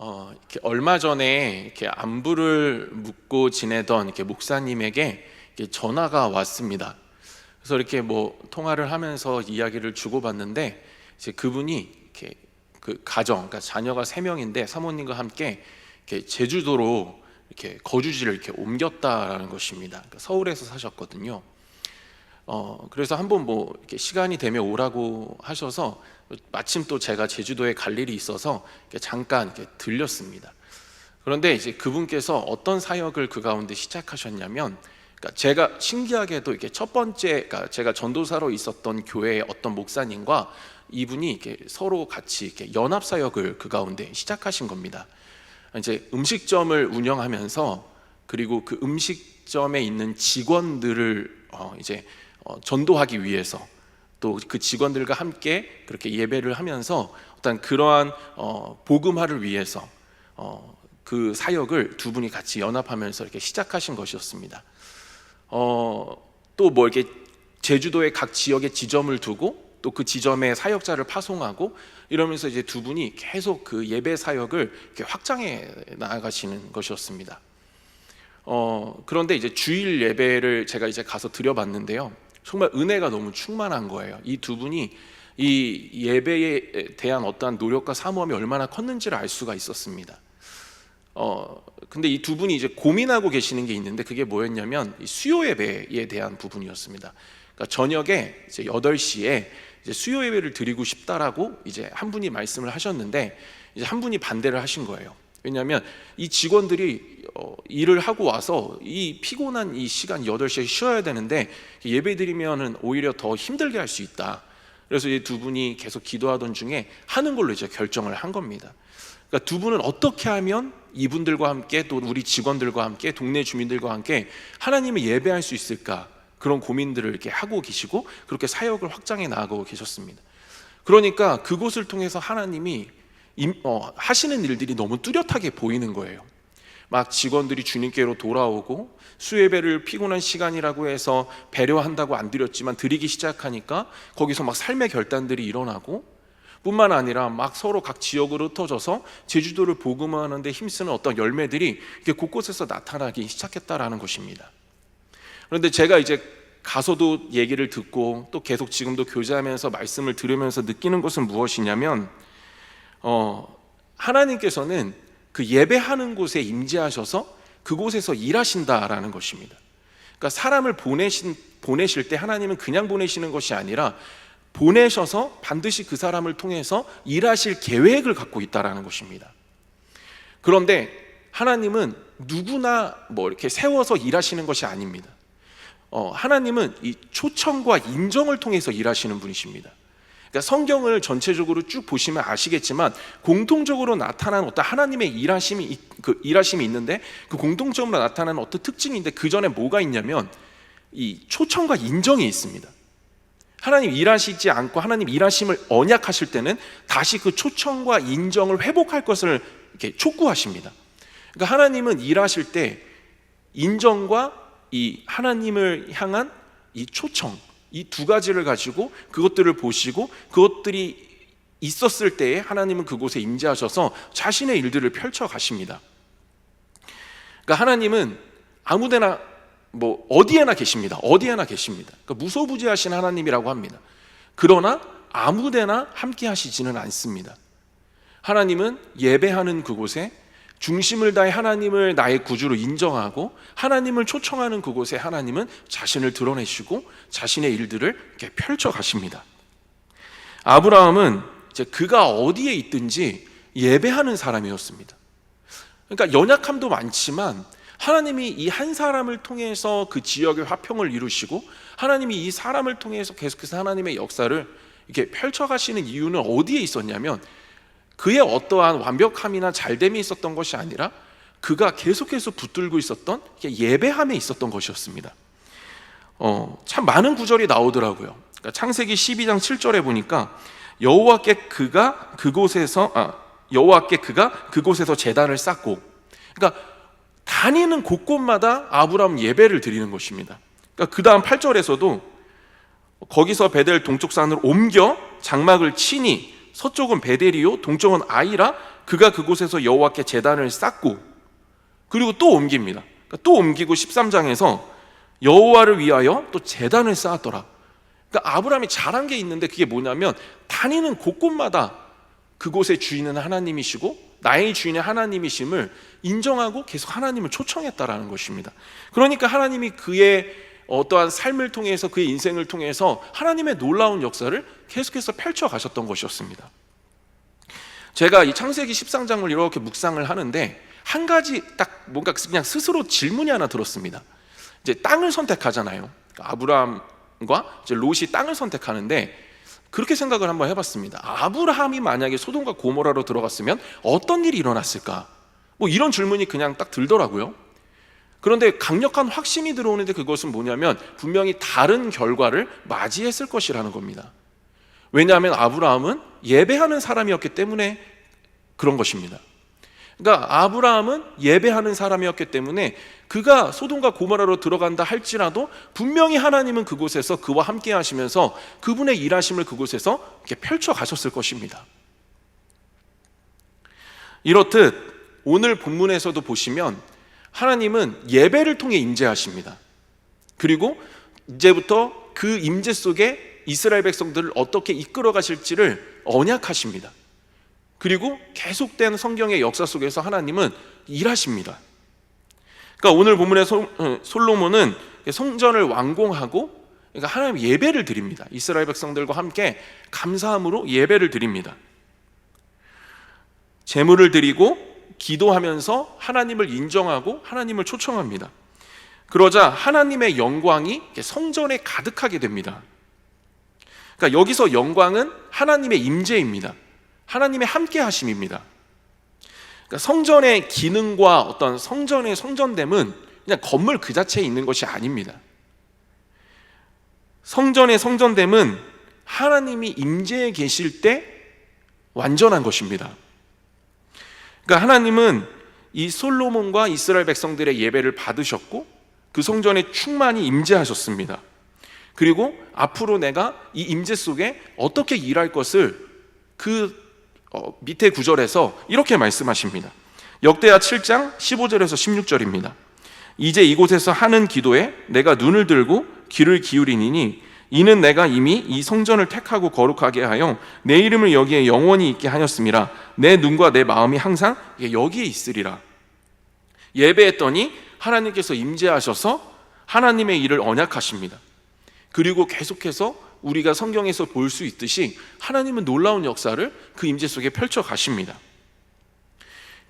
이렇게 얼마 전에 이렇게 안부를 묻고 지내던 이렇게 목사님에게 이렇게 전화가 왔습니다. 그래서 이렇게 뭐 통화를 하면서 이야기를 주고받는데 이제 그분이 이렇게 그 가정, 그러니까 자녀가 3명인데 사모님과 함께 이렇게 제주도로 이렇게 거주지를 이렇게 옮겼다라는 것입니다. 그러니까 서울에서 사셨거든요. 그래서 한번 뭐 이렇게 시간이 되면 오라고 하셔서 마침 또 제가 제주도에 갈 일이 있어서 이렇게 잠깐 이렇게 들렸습니다. 그런데 이제 그분께서 어떤 사역을 그 가운데 시작하셨냐면, 그러니까 제가 신기하게도 이렇게 첫 번째, 그러니까 제가 전도사로 있었던 교회의 어떤 목사님과 이분이 이렇게 서로 같이 이렇게 연합 사역을 그 가운데 시작하신 겁니다. 이제 음식점을 운영하면서 그리고 그 음식점에 있는 직원들을 이제 전도하기 위해서 또 그 직원들과 함께 그렇게 예배를 하면서 어떤 그러한 복음화를 위해서 그 사역을 두 분이 같이 연합하면서 이렇게 시작하신 것이었습니다. 또 뭐 이렇게 제주도의 각 지역에 지점을 두고 또 그 지점에 사역자를 파송하고 이러면서 이제 두 분이 계속 그 예배 사역을 이렇게 확장해 나가시는 것이었습니다. 그런데 이제 주일 예배를 제가 이제 가서 드려봤는데요, 정말 은혜가 너무 충만한 거예요. 이 두 분이 이 예배에 대한 어떠한 노력과 사모함이 얼마나 컸는지를 알 수가 있었습니다. 근데 이 두 분이 이제 고민하고 계시는 게 있는데 그게 뭐였냐면 이 수요 예배에 대한 부분이었습니다. 그러니까 저녁에 이제 8시에 이제 수요 예배를 드리고 싶다라고 이제 한 분이 말씀을 하셨는데 이제 한 분이 반대를 하신 거예요. 왜냐하면 이 직원들이 일을 하고 와서 이 피곤한 이 시간 8시에 쉬어야 되는데 예배 드리면은 오히려 더 힘들게 할 수 있다. 그래서 이 두 분이 계속 기도하던 중에 하는 걸로 이제 결정을 한 겁니다. 그러니까 두 분은 어떻게 하면 이분들과 함께 또 우리 직원들과 함께 동네 주민들과 함께 하나님을 예배할 수 있을까, 그런 고민들을 이렇게 하고 계시고 그렇게 사역을 확장해 나가고 계셨습니다. 그러니까 그곳을 통해서 하나님이 하시는 일들이 너무 뚜렷하게 보이는 거예요. 막 직원들이 주님께로 돌아오고 수예배를 피곤한 시간이라고 해서 배려한다고 안 드렸지만 드리기 시작하니까 거기서 막 삶의 결단들이 일어나고, 뿐만 아니라 막 서로 각 지역으로 흩어져서 제주도를 복음화하는 데 힘쓰는 어떤 열매들이 이렇게 곳곳에서 나타나기 시작했다라는 것입니다. 그런데 제가 이제 가서도 얘기를 듣고 또 계속 지금도 교제하면서 말씀을 들으면서 느끼는 것은 무엇이냐면 하나님께서는 그 예배하는 곳에 임재하셔서 그곳에서 일하신다라는 것입니다. 그러니까 사람을 보내실 때 하나님은 그냥 보내시는 것이 아니라 보내셔서 반드시 그 사람을 통해서 일하실 계획을 갖고 있다라는 것입니다. 그런데 하나님은 누구나 뭐 이렇게 세워서 일하시는 것이 아닙니다. 하나님은 이 초청과 인정을 통해서 일하시는 분이십니다. 그러니까 성경을 전체적으로 쭉 보시면 아시겠지만 공통적으로 나타나는 어떤 하나님의 일하심이 있는데 그 공통적으로 나타나는 어떤 특징이 있는데 그 전에 뭐가 있냐면 이 초청과 인정이 있습니다. 하나님 일하시지 않고 하나님 일하심을 언약하실 때는 다시 그 초청과 인정을 회복할 것을 이렇게 촉구하십니다. 그러니까 하나님은 일하실 때 인정과 이 하나님을 향한 이 초청, 이 두 가지를 가지고 그것들을 보시고 그것들이 있었을 때에 하나님은 그곳에 임재하셔서 자신의 일들을 펼쳐 가십니다. 그러니까 하나님은 아무데나 뭐 어디에나 계십니다. 어디에나 계십니다. 그러니까 무소부지하신 하나님이라고 합니다. 그러나 아무데나 함께 하시지는 않습니다. 하나님은 예배하는 그곳에 중심을 다해 하나님을 나의 구주로 인정하고 하나님을 초청하는 그곳에 하나님은 자신을 드러내시고 자신의 일들을 이렇게 펼쳐 가십니다. 아브라함은 이제 그가 어디에 있든지 예배하는 사람이었습니다. 그러니까 연약함도 많지만 하나님이 이 한 사람을 통해서 그 지역의 화평을 이루시고 하나님이 이 사람을 통해서 계속해서 하나님의 역사를 이렇게 펼쳐 가시는 이유는 어디에 있었냐면 그의 어떠한 완벽함이나 잘됨이 있었던 것이 아니라 그가 계속해서 붙들고 있었던 예배함에 있었던 것이었습니다. 참 많은 구절이 나오더라고요. 그러니까 창세기 12장 7절에 보니까 여호와께 그가 그곳에서 제단을 쌓고, 그러니까 다니는 곳곳마다 아브라함 예배를 드리는 것입니다. 그러니까 그 다음 8절에서도 거기서 베델 동쪽 산으로 옮겨 장막을 치니 서쪽은 베델이요 동쪽은 아이라 그가 그곳에서 여호와께 제단을 쌓고 그리고 또 옮깁니다. 그러니까 또 옮기고 13장에서 여호와를 위하여 또 제단을 쌓았더라. 그러니까 아브라함이 잘한 게 있는데 그게 뭐냐면 다니는 곳곳마다 그곳의 주인은 하나님이시고 나의 주인의 하나님이심을 인정하고 계속 하나님을 초청했다라는 것입니다. 그러니까 하나님이 그의 어떠한 삶을 통해서 그의 인생을 통해서 하나님의 놀라운 역사를 계속해서 펼쳐 가셨던 것이었습니다. 제가 이 창세기 13장을 이렇게 묵상을 하는데 한 가지 딱 뭔가 그냥 스스로 질문이 하나 들었습니다. 이제 땅을 선택하잖아요. 아브라함과 이제 롯이 땅을 선택하는데 그렇게 생각을 한번 해봤습니다. 아브라함이 만약에 소돔과 고모라로 들어갔으면 어떤 일이 일어났을까? 뭐 이런 질문이 그냥 딱 들더라고요. 그런데 강력한 확신이 들어오는데 그것은 뭐냐면 분명히 다른 결과를 맞이했을 것이라는 겁니다. 왜냐하면 아브라함은 예배하는 사람이었기 때문에 그런 것입니다. 그러니까 아브라함은 예배하는 사람이었기 때문에 그가 소돔과 고모라로 들어간다 할지라도 분명히 하나님은 그곳에서 그와 함께 하시면서 그분의 일하심을 그곳에서 이렇게 펼쳐 가셨을 것입니다. 이렇듯 오늘 본문에서도 보시면 하나님은 예배를 통해 임재하십니다. 그리고 이제부터 그 임재 속에 이스라엘 백성들을 어떻게 이끌어 가실지를 언약하십니다. 그리고 계속된 성경의 역사 속에서 하나님은 일하십니다. 그러니까 오늘 본문의 솔로몬은 성전을 완공하고 그러니까 하나님 예배를 드립니다. 이스라엘 백성들과 함께 감사함으로 예배를 드립니다. 제물을 드리고 기도하면서 하나님을 인정하고 하나님을 초청합니다. 그러자 하나님의 영광이 성전에 가득하게 됩니다. 그러니까 여기서 영광은 하나님의 임재입니다. 하나님의 함께 하심입니다. 그러니까 성전의 기능과 어떤 성전의 성전됨은 그냥 건물 그 자체에 있는 것이 아닙니다. 성전의 성전됨은 하나님이 임재해 계실 때 완전한 것입니다. 그러니까 하나님은 이 솔로몬과 이스라엘 백성들의 예배를 받으셨고 그 성전에 충만히 임재하셨습니다. 그리고 앞으로 내가 이 임재 속에 어떻게 일할 것을 그 밑에 구절에서 이렇게 말씀하십니다. 역대하 7장 15절에서 16절입니다. 이제 이곳에서 하는 기도에 내가 눈을 들고 귀를 기울이니 이는 내가 이미 이 성전을 택하고 거룩하게 하여 내 이름을 여기에 영원히 있게 하였음이라. 내 눈과 내 마음이 항상 여기에 있으리라. 예배했더니 하나님께서 임재하셔서 하나님의 일을 언약하십니다. 그리고 계속해서 우리가 성경에서 볼 수 있듯이 하나님은 놀라운 역사를 그 임재 속에 펼쳐 가십니다.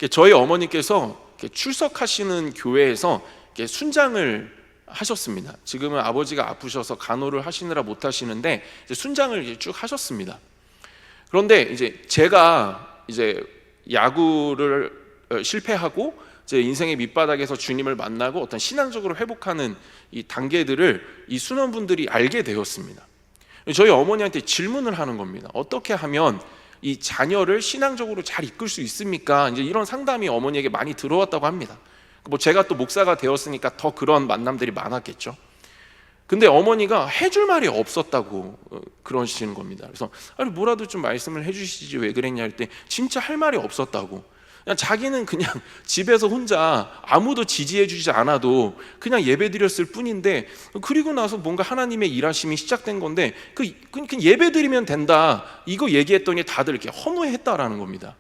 저희 어머니께서 출석하시는 교회에서 순장을 하셨습니다. 지금은 아버지가 아프셔서 간호를 하시느라 못 하시는데 순장을 쭉 하셨습니다. 그런데 이제 제가 야구를 실패하고 제 인생의 밑바닥에서 주님을 만나고 어떤 신앙적으로 회복하는 이 단계들을 이 순원분들이 알게 되었습니다. 저희 어머니한테 질문을 하는 겁니다. 어떻게 하면 이 자녀를 신앙적으로 잘 이끌 수 있습니까? 이제 이런 상담이 어머니에게 많이 들어왔다고 합니다. 뭐 제가 또 목사가 되었으니까 더 그런 만남들이 많았겠죠. 근데 어머니가 해줄 말이 없었다고 그러시는 겁니다. 그래서 아니 뭐라도 좀 말씀을 해주시지 왜 그랬냐 할 때 진짜 할 말이 없었다고. 그냥 자기는 그냥 집에서 혼자 아무도 지지해주지 않아도 그냥 예배드렸을 뿐인데 그리고 나서 뭔가 하나님의 일하심이 시작된 건데 그 예배드리면 된다 이거 얘기했더니 다들 이렇게 허무했다라는 겁니다.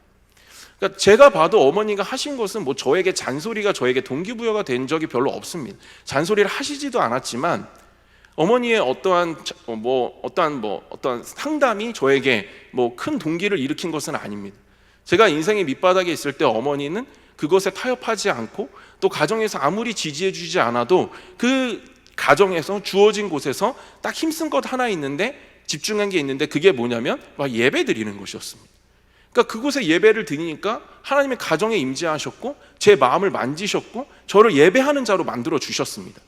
그러니까 제가 봐도 어머니가 하신 것은 뭐 저에게 잔소리가 저에게 동기부여가 된 적이 별로 없습니다. 잔소리를 하시지도 않았지만 어머니의 어떠한 상담이 저에게 뭐 큰 동기를 일으킨 것은 아닙니다. 제가 인생의 밑바닥에 있을 때 어머니는 그것에 타협하지 않고 또 가정에서 아무리 지지해 주지 않아도 그 가정에서 주어진 곳에서 딱 힘쓴 것 하나 있는데 집중한 게 있는데 그게 뭐냐면 막 예배 드리는 것이었습니다. 그러니까 그곳에 예배를 드리니까 하나님의 가정에 임재하셨고 제 마음을 만지셨고 저를 예배하는 자로 만들어 주셨습니다.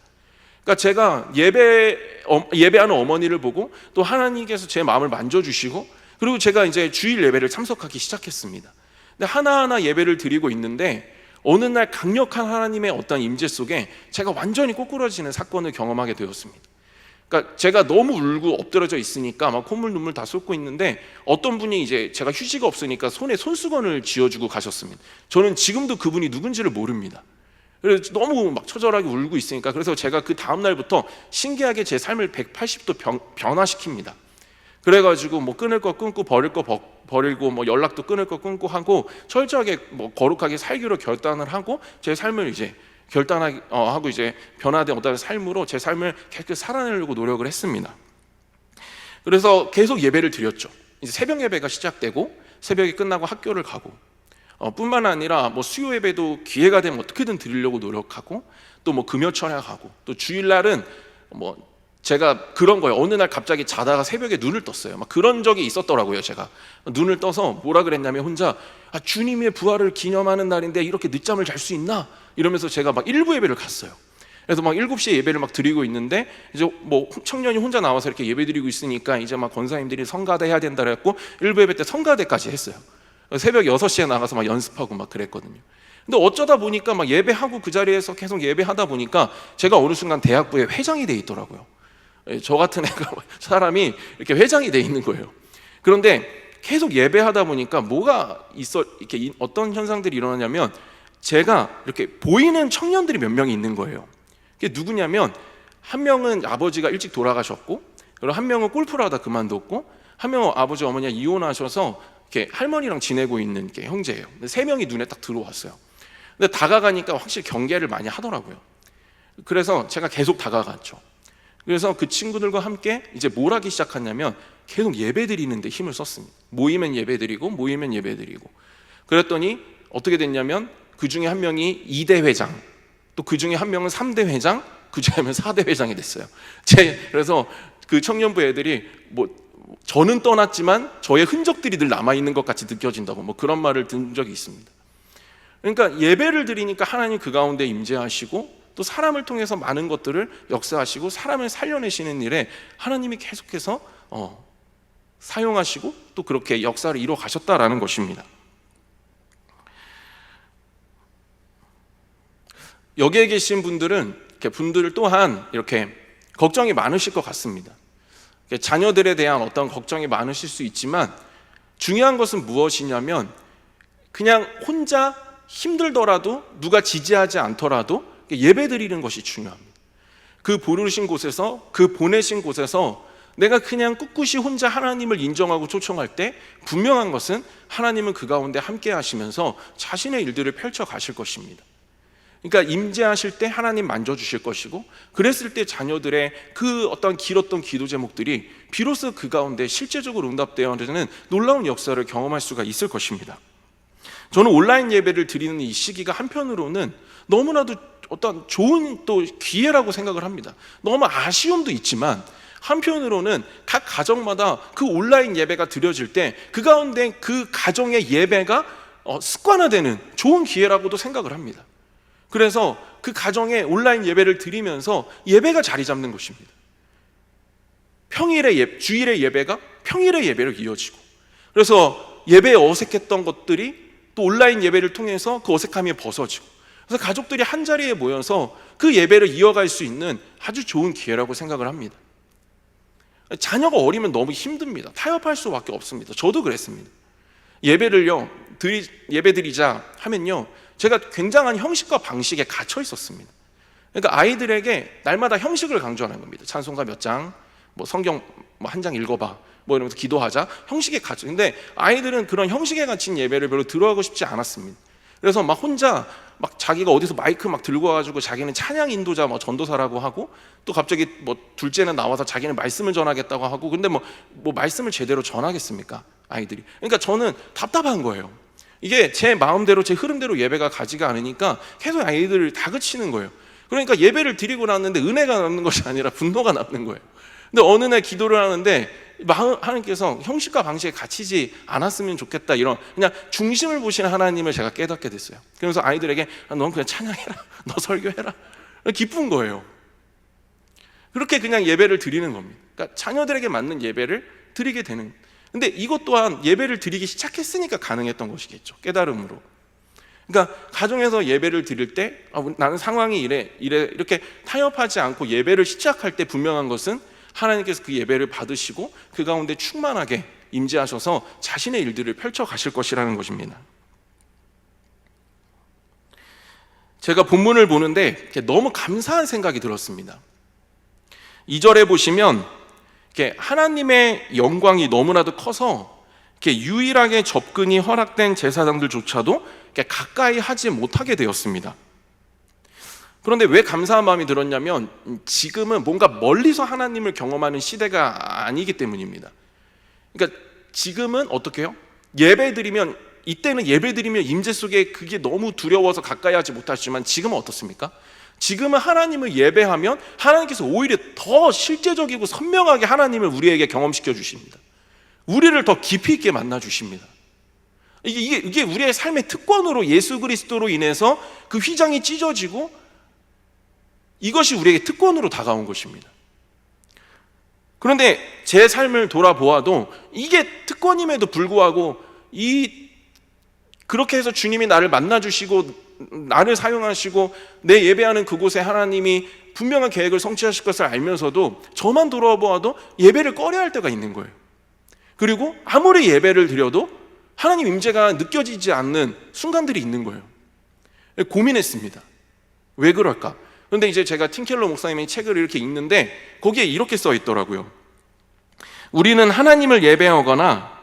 그러니까 제가 예배하는 어머니를 보고 또 하나님께서 제 마음을 만져주시고 그리고 제가 이제 주일 예배를 참석하기 시작했습니다. 근데 하나하나 예배를 드리고 있는데 어느 날 강력한 하나님의 어떤 임재 속에 제가 완전히 꼬꾸라지는 사건을 경험하게 되었습니다. 그러니까 제가 너무 울고 엎드려져 있으니까 막 콧물 눈물 다 쏟고 있는데 어떤 분이 이제 제가 휴지가 없으니까 손에 손수건을 쥐어주고 가셨습니다. 저는 지금도 그분이 누군지를 모릅니다. 그래서 너무 막 처절하게 울고 있으니까, 그래서 제가 그 다음 날부터 신기하게 제 삶을 180도 변화시킵니다. 그래가지고 뭐 끊을 거 끊고 버릴 거 버리고 뭐 연락도 끊을 거 끊고 하고 철저하게 뭐 거룩하게 살기로 결단을 하고 제 삶을 이제 하고 이제 변화된 어떤 삶으로 제 삶을 계속 살아내려고 노력을 했습니다. 그래서 계속 예배를 드렸죠. 이제 새벽 예배가 시작되고 새벽이 끝나고 학교를 가고 뿐만 아니라 뭐 수요 예배도 기회가 되면 어떻게든 드리려고 노력하고 또 뭐 금요 철야하고 또 주일날은 뭐 제가 그런 거예요. 어느 날 갑자기 자다가 새벽에 눈을 떴어요. 막 그런 적이 있었더라고요. 제가 눈을 떠서 뭐라 그랬냐면 혼자 주님의 부활을 기념하는 날인데 이렇게 늦잠을 잘 수 있나? 이러면서 제가 막 일부 예배를 갔어요. 그래서 막 7시에 예배를 막 드리고 있는데 이제 뭐 청년이 혼자 나와서 이렇게 예배 드리고 있으니까 이제 막 권사님들이 성가대 해야 된다 그랬고 일부 예배 때 성가대까지 했어요. 새벽 6시에 나가서 막 연습하고 막 그랬거든요. 근데 어쩌다 보니까 막 예배하고 그 자리에서 계속 예배하다 보니까 제가 어느 순간 대학부에 회장이 돼 있더라고요. 저 같은 애가 사람이 이렇게 회장이 돼 있는 거예요. 그런데 계속 예배하다 보니까 이렇게 어떤 현상들이 일어나냐면 제가 이렇게 보이는 청년들이 몇 명이 있는 거예요. 그게 누구냐면 한 명은 아버지가 일찍 돌아가셨고, 그리고 한 명은 골프를 하다 그만뒀고, 한 명은 아버지 어머니가 이혼하셔서 이렇게 할머니랑 지내고 있는 게 형제예요. 3명이 눈에 딱 들어왔어요. 근데 다가가니까 확실히 경계를 많이 하더라고요. 그래서 제가 계속 다가갔죠. 그래서 그 친구들과 함께 이제 뭘 하기 시작했냐면 계속 예배 드리는데 힘을 썼습니다. 모이면 예배 드리고 모이면 예배 드리고. 그랬더니 어떻게 됐냐면 그 중에 한 명이 2대 회장, 또 그 중에 한 명은 3대 회장, 그 중에 한 명은 4대 회장이 됐어요. 그래서 그 청년부 애들이 뭐 저는 떠났지만 저의 흔적들이 늘 남아있는 것 같이 느껴진다고 뭐 그런 말을 든 적이 있습니다. 그러니까 예배를 드리니까 하나님 그 가운데 임재하시고 또 사람을 통해서 많은 것들을 역사하시고 사람을 살려내시는 일에 하나님이 계속해서 사용하시고 또 그렇게 역사를 이루어 가셨다라는 것입니다. 여기에 계신 분들 또한 이렇게 걱정이 많으실 것 같습니다. 자녀들에 대한 어떤 걱정이 많으실 수 있지만 중요한 것은 무엇이냐면 그냥 혼자 힘들더라도 누가 지지하지 않더라도 예배 드리는 것이 중요합니다. 그 부르신 곳에서, 그 보내신 곳에서 내가 그냥 꿋꿋이 혼자 하나님을 인정하고 초청할 때 분명한 것은 하나님은 그 가운데 함께 하시면서 자신의 일들을 펼쳐 가실 것입니다. 그러니까 임재하실 때 하나님 만져주실 것이고, 그랬을 때 자녀들의 그 어떤 길었던 기도 제목들이 비로소 그 가운데 실제적으로 응답되어지는 놀라운 역사를 경험할 수가 있을 것입니다. 저는 온라인 예배를 드리는 이 시기가 한편으로는 너무나도 어떤 좋은 또 기회라고 생각을 합니다. 너무 아쉬움도 있지만 한편으로는 각 가정마다 그 온라인 예배가 드려질 때 그 가운데 그 가정의 예배가 습관화되는 좋은 기회라고도 생각을 합니다. 그래서 그 가정에 온라인 예배를 드리면서 예배가 자리 잡는 것입니다. 주일의 예배가 평일의 예배로 이어지고, 그래서 예배에 어색했던 것들이 또 온라인 예배를 통해서 그 어색함이 벗어지고, 그래서 가족들이 한 자리에 모여서 그 예배를 이어갈 수 있는 아주 좋은 기회라고 생각을 합니다. 자녀가 어리면 너무 힘듭니다. 타협할 수밖에 없습니다. 저도 그랬습니다. 예배 드리자 하면요, 제가 굉장한 형식과 방식에 갇혀 있었습니다. 그러니까 아이들에게 날마다 형식을 강조하는 겁니다. 찬송가 몇 장, 뭐 성경 뭐 한 장 읽어봐, 뭐 이러면서 기도하자, 형식에 갇혀. 근데 아이들은 그런 형식에 갇힌 예배를 별로 들어가고 싶지 않았습니다. 그래서 막 혼자 막 자기가 어디서 마이크 막 들고 와가지고 자기는 찬양 인도자 뭐 전도사라고 하고, 또 갑자기 뭐 둘째는 나와서 자기는 말씀을 전하겠다고 하고, 근데 뭐 말씀을 제대로 전하겠습니까 아이들이? 그러니까 저는 답답한 거예요. 이게 제 마음대로 제 흐름대로 예배가 가지가 않으니까 계속 아이들을 다그치는 거예요. 그러니까 예배를 드리고 났는데 은혜가 남는 것이 아니라 분노가 남는 거예요. 근데 어느 날 기도를 하는데 하나님께서 형식과 방식에 갇히지 않았으면 좋겠다, 이런 그냥 중심을 보시는 하나님을 제가 깨닫게 됐어요. 그래서 아이들에게 넌 그냥 찬양해라, 너 설교해라, 기쁜 거예요. 그렇게 그냥 예배를 드리는 겁니다. 그러니까 자녀들에게 맞는 예배를 드리게 되는. 근데 이것 또한 예배를 드리기 시작했으니까 가능했던 것이겠죠, 깨달음으로. 그러니까 가정에서 예배를 드릴 때 나는 상황이 이래 이렇게 타협하지 않고 예배를 시작할 때 분명한 것은 하나님께서 그 예배를 받으시고 그 가운데 충만하게 임재하셔서 자신의 일들을 펼쳐 가실 것이라는 것입니다. 제가 본문을 보는데 너무 감사한 생각이 들었습니다. 2절에 보시면 하나님의 영광이 너무나도 커서 유일하게 접근이 허락된 제사장들조차도 가까이 하지 못하게 되었습니다. 그런데 왜 감사한 마음이 들었냐면 지금은 뭔가 멀리서 하나님을 경험하는 시대가 아니기 때문입니다. 그러니까 지금은 어떻게 해요? 이때는 예배드리면 임재 속에 그게 너무 두려워서 가까이 하지 못하시지만 지금은 어떻습니까? 지금은 하나님을 예배하면 하나님께서 오히려 더 실제적이고 선명하게 하나님을 우리에게 경험시켜 주십니다. 우리를 더 깊이 있게 만나 주십니다. 이게 우리의 삶의 특권으로 예수 그리스도로 인해서 그 휘장이 찢어지고 이것이 우리에게 특권으로 다가온 것입니다. 그런데 제 삶을 돌아보아도 이게 특권임에도 불구하고 그렇게 해서 주님이 나를 만나주시고 나를 사용하시고 내 예배하는 그곳에 하나님이 분명한 계획을 성취하실 것을 알면서도 저만 돌아보아도 예배를 꺼려할 때가 있는 거예요. 그리고 아무리 예배를 드려도 하나님 임재가 느껴지지 않는 순간들이 있는 거예요. 고민했습니다. 왜 그럴까? 그런데 이제 제가 팀 켈러 목사님의 책을 이렇게 읽는데 거기에 이렇게 써 있더라고요. 우리는 하나님을 예배하거나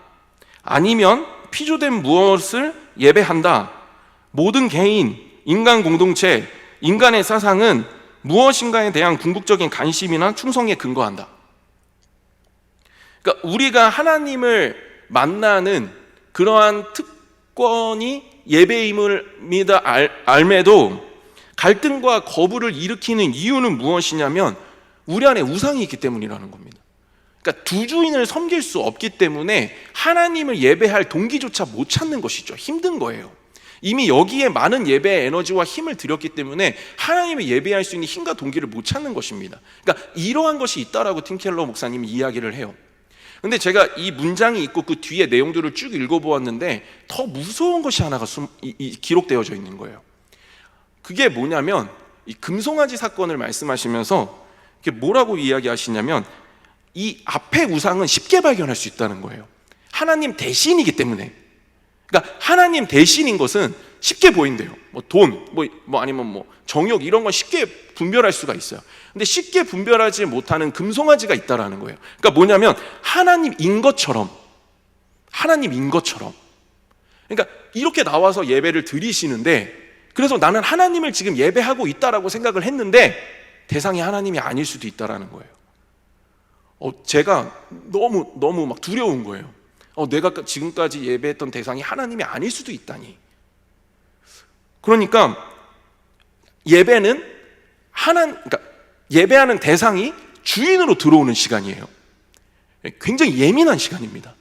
아니면 피조된 무엇을 예배한다. 모든 개인, 인간 공동체, 인간의 사상은 무엇인가에 대한 궁극적인 관심이나 충성에 근거한다. 그러니까 우리가 하나님을 만나는 그러한 특권이 예배임을 알매도 갈등과 거부를 일으키는 이유는 무엇이냐면 우리 안에 우상이 있기 때문이라는 겁니다. 그러니까 두 주인을 섬길 수 없기 때문에 하나님을 예배할 동기조차 못 찾는 것이죠. 힘든 거예요. 이미 여기에 많은 예배의 에너지와 힘을 들였기 때문에 하나님을 예배할 수 있는 힘과 동기를 못 찾는 것입니다. 그러니까 이러한 것이 있다라고 팀 켈러 목사님이 이야기를 해요. 근데 제가 이 문장이 있고 그 뒤에 내용들을 쭉 읽어보았는데 더 무서운 것이 하나가 기록되어져 있는 거예요. 그게 뭐냐면 이 금송아지 사건을 말씀하시면서 뭐라고 이야기하시냐면 이 앞의 우상은 쉽게 발견할 수 있다는 거예요. 하나님 대신이기 때문에. 그러니까 하나님 대신인 것은 쉽게 보인대요. 돈, 아니면 정욕 이런 건 쉽게 분별할 수가 있어요. 근데 쉽게 분별하지 못하는 금송아지가 있다라는 거예요. 그러니까 뭐냐면 하나님인 것처럼. 그러니까 이렇게 나와서 예배를 드리시는데 그래서 나는 하나님을 지금 예배하고 있다라고 생각을 했는데 대상이 하나님이 아닐 수도 있다라는 거예요. 제가 너무 막 두려운 거예요. 내가 지금까지 예배했던 대상이 하나님이 아닐 수도 있다니. 그러니까 그러니까 예배하는 대상이 주인으로 들어오는 시간이에요. 굉장히 예민한 시간입니다.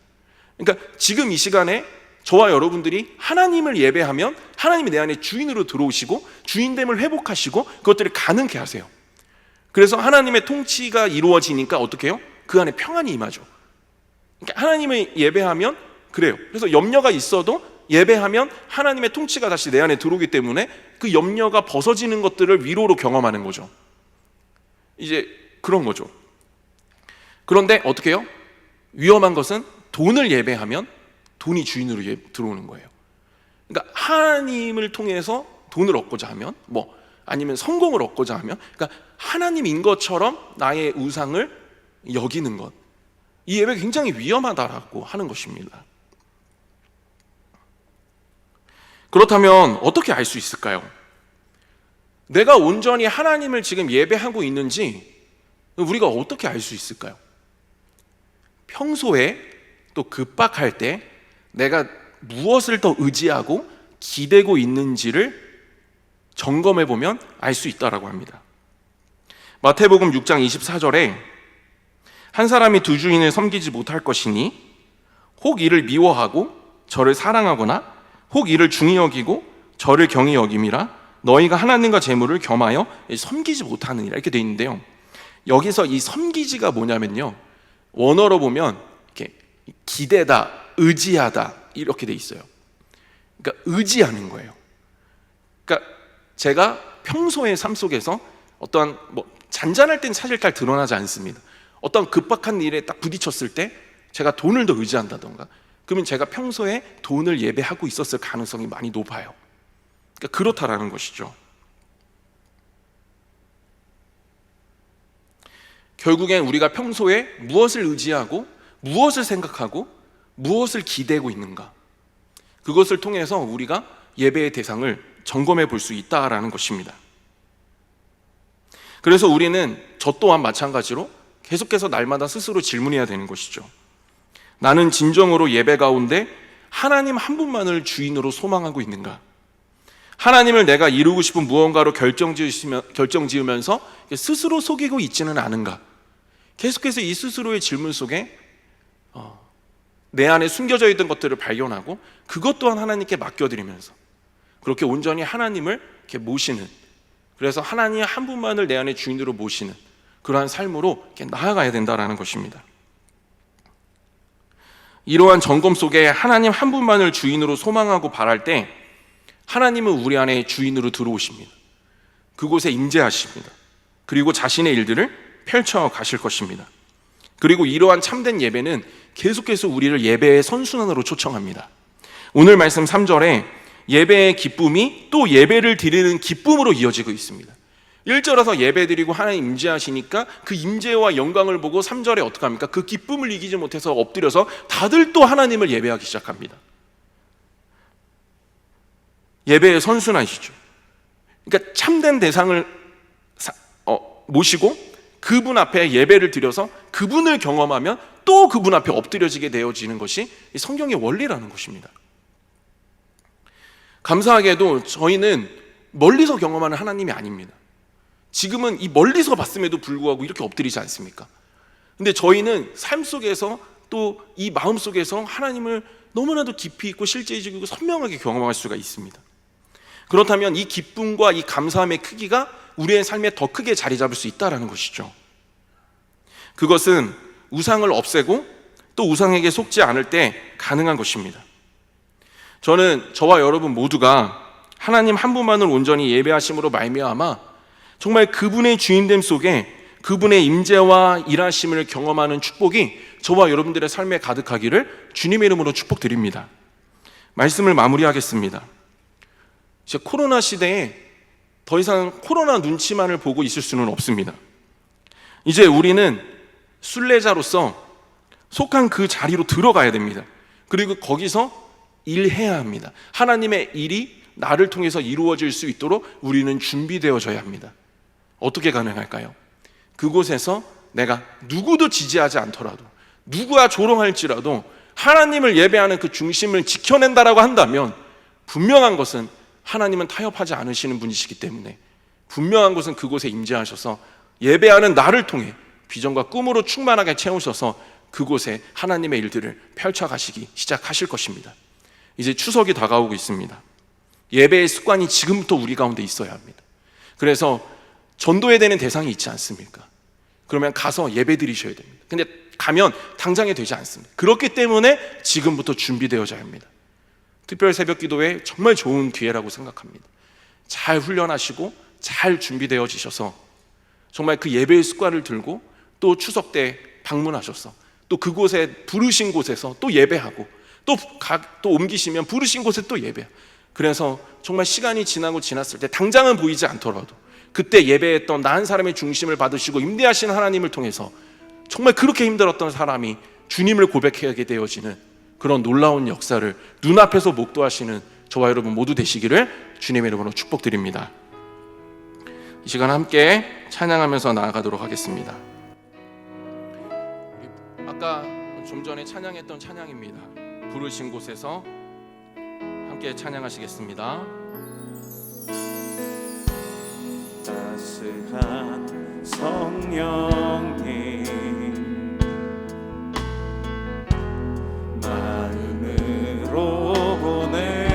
그러니까 지금 이 시간에 저와 여러분들이 하나님을 예배하면 하나님이 내 안에 주인으로 들어오시고 주인됨을 회복하시고 그것들을 가능케 하세요. 그래서 하나님의 통치가 이루어지니까 어떻게 해요? 그 안에 평안이 임하죠. 그러니까 하나님을 예배하면 그래요. 그래서 염려가 있어도 예배하면 하나님의 통치가 다시 내 안에 들어오기 때문에 그 염려가 벗어지는 것들을 위로로 경험하는 거죠. 이제 그런 거죠. 그런데 어떻게 해요? 위험한 것은 돈을 예배하면 돈이 주인으로 들어오는 거예요. 그러니까 하나님을 통해서 돈을 얻고자 하면 아니면 성공을 얻고자 하면 그러니까 하나님인 것처럼 나의 우상을 여기는 것, 이 예배가 굉장히 위험하다라고 하는 것입니다. 그렇다면 어떻게 알 수 있을까요? 내가 온전히 하나님을 지금 예배하고 있는지 우리가 어떻게 알 수 있을까요? 평소에 또 급박할 때 내가 무엇을 더 의지하고 기대고 있는지를 점검해 보면 알 수 있다라고 합니다. 마태복음 6장 24절에 한 사람이 두 주인을 섬기지 못할 것이니 혹 이를 미워하고 저를 사랑하거나 혹 이를 중히 여기고 저를 경히 여김이라 너희가 하나님과 재물을 겸하여 섬기지 못하느니라 이렇게 돼 있는데요. 여기서 이 섬기지가 뭐냐면요, 원어로 보면 이렇게 기대다, 의지하다 이렇게 돼 있어요. 그러니까 의지하는 거예요. 그러니까 제가 평소의 삶 속에서 어떠한 잔잔할 땐 사실 잘 드러나지 않습니다. 어떤 급박한 일에 딱 부딪혔을 때 제가 돈을 더 의지한다던가, 그러면 제가 평소에 돈을 예배하고 있었을 가능성이 많이 높아요. 그러니까 그렇다라는 것이죠. 결국엔 우리가 평소에 무엇을 의지하고 무엇을 생각하고 무엇을 기대고 있는가, 그것을 통해서 우리가 예배의 대상을 점검해 볼 수 있다라는 것입니다. 그래서 우리는 저 또한 마찬가지로 계속해서 날마다 스스로 질문해야 되는 것이죠. 나는 진정으로 예배 가운데 하나님 한 분만을 주인으로 소망하고 있는가? 하나님을 내가 이루고 싶은 무언가로 결정지으면서 스스로 속이고 있지는 않은가? 계속해서 이 스스로의 질문 속에 내 안에 숨겨져 있던 것들을 발견하고 그것 또한 하나님께 맡겨드리면서 그렇게 온전히 하나님을 이렇게 모시는, 그래서 하나님 한 분만을 내 안에 주인으로 모시는 그러한 삶으로 이렇게 나아가야 된다는 것입니다. 이러한 점검 속에 하나님 한 분만을 주인으로 소망하고 바랄 때 하나님은 우리 안에 주인으로 들어오십니다. 그곳에 임재하십니다. 그리고 자신의 일들을 펼쳐 가실 것입니다. 그리고 이러한 참된 예배는 계속해서 우리를 예배의 선순환으로 초청합니다. 오늘 말씀 3절에 예배의 기쁨이 또 예배를 드리는 기쁨으로 이어지고 있습니다. 1절에서 예배 드리고 하나님 임재하시니까 그 임재와 영광을 보고 3절에 어떻게 합니까? 그 기쁨을 이기지 못해서 엎드려서 다들 또 하나님을 예배하기 시작합니다. 예배의 선순환이시죠. 그러니까 참된 대상을 모시고 그분 앞에 예배를 드려서 그분을 경험하면 또 그분 앞에 엎드려지게 되어지는 것이 성경의 원리라는 것입니다. 감사하게도 저희는 멀리서 경험하는 하나님이 아닙니다. 지금은 이 멀리서 봤음에도 불구하고 이렇게 엎드리지 않습니까? 근데 저희는 삶 속에서 또 이 마음 속에서 하나님을 너무나도 깊이 있고 실제적이고 선명하게 경험할 수가 있습니다. 그렇다면 이 기쁨과 이 감사함의 크기가 우리의 삶에 더 크게 자리 잡을 수 있다는 것이죠. 그것은 우상을 없애고 또 우상에게 속지 않을 때 가능한 것입니다. 저는 저와 여러분 모두가 하나님 한 분만을 온전히 예배하심으로 말미암아 정말 그분의 주인됨 속에 그분의 임재와 일하심을 경험하는 축복이 저와 여러분들의 삶에 가득하기를 주님의 이름으로 축복드립니다. 말씀을 마무리하겠습니다. 이제 코로나 시대에 더 이상 코로나 눈치만을 보고 있을 수는 없습니다. 이제 우리는 순례자로서 속한 그 자리로 들어가야 됩니다. 그리고 거기서 일해야 합니다. 하나님의 일이 나를 통해서 이루어질 수 있도록 우리는 준비되어져야 합니다. 어떻게 가능할까요? 그곳에서 내가 누구도 지지하지 않더라도 누구와 조롱할지라도 하나님을 예배하는 그 중심을 지켜낸다라고 한다면 분명한 것은 하나님은 타협하지 않으시는 분이시기 때문에 분명한 것은 그곳에 임재하셔서 예배하는 나를 통해 비전과 꿈으로 충만하게 채우셔서 그곳에 하나님의 일들을 펼쳐가시기 시작하실 것입니다. 이제 추석이 다가오고 있습니다. 예배의 습관이 지금부터 우리 가운데 있어야 합니다. 그래서 전도해야 되는 대상이 있지 않습니까? 그러면 가서 예배 드리셔야 됩니다. 근데 가면 당장에 되지 않습니다. 그렇기 때문에 지금부터 준비되어져야 합니다. 특별 새벽 기도회 정말 좋은 기회라고 생각합니다. 잘 훈련하시고 잘 준비되어지셔서 정말 그 예배의 습관을 들고 또 추석 때 방문하셔서 또 그곳에 부르신 곳에서 또 예배하고 또 옮기시면 부르신 곳에 또 예배하고, 그래서 정말 시간이 지나고 지났을 때 당장은 보이지 않더라도 그때 예배했던 나 한 사람의 중심을 받으시고 임대하신 하나님을 통해서 정말 그렇게 힘들었던 사람이 주님을 고백하게 되어지는 그런 놀라운 역사를 눈앞에서 목도하시는 저와 여러분 모두 되시기를 주님의 이름으로 축복드립니다. 이 시간 함께 찬양하면서 나아가도록 하겠습니다. 아까 좀 전에 찬양했던 찬양입니다. 부르신 곳에서 함께 찬양하시겠습니다. 따스한 성령님 마음으로 보내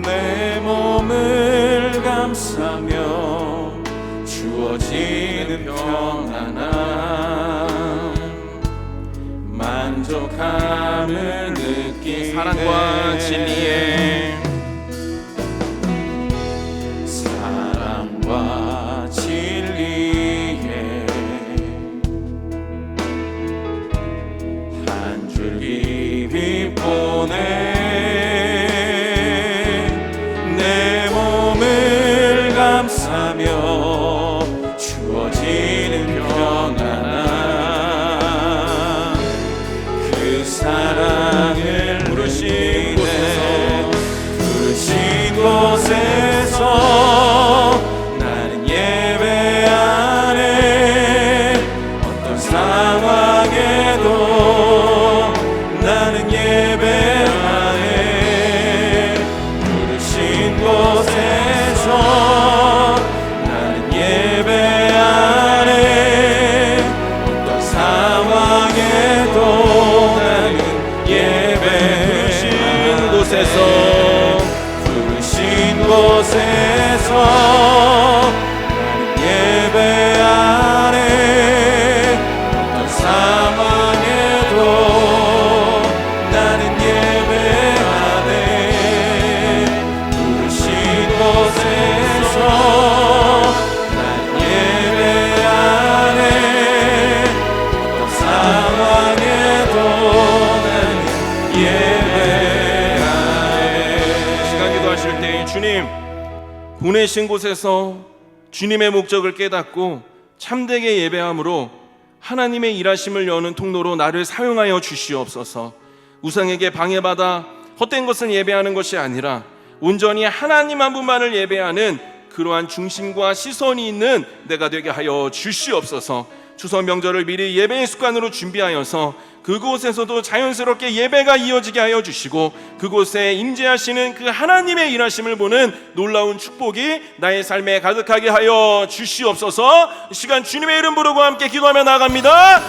내 몸을 감싸며 주어지는 평안함 만족함을 느끼네. 사랑과 진리에 사랑과 진리에 사랑을 부르신 곳에서 나는 예배하네. 어떤 상황에도 나는 예배하네. 부르신 곳에서 나는 예배하네. 어떤 상황에도 나는 예배하네. 부르신 곳에서 나는 예배하네. 어떤 상황에도 나는 예배하네. 부르신 곳에서 나는 예배하네. 어떤 상황에도 나는 예배하네. 시간 기도하실 때 주님 보내신 곳에서 주님의 목적을 깨닫고 참되게 예배함으로 하나님의 일하심을 여는 통로로 나를 사용하여 주시옵소서. 우상에게 방해받아 헛된 것을 예배하는 것이 아니라 온전히 하나님 한 분만을 예배하는 그러한 중심과 시선이 있는 내가 되게 하여 주시옵소서. 추석 명절을 미리 예배의 습관으로 준비하여서 그곳에서도 자연스럽게 예배가 이어지게 하여 주시고 그곳에 임재하시는 그 하나님의 일하심을 보는 놀라운 축복이 나의 삶에 가득하게 하여 주시옵소서. 이 시간 주님의 이름 부르고 함께 기도하며 나아갑니다.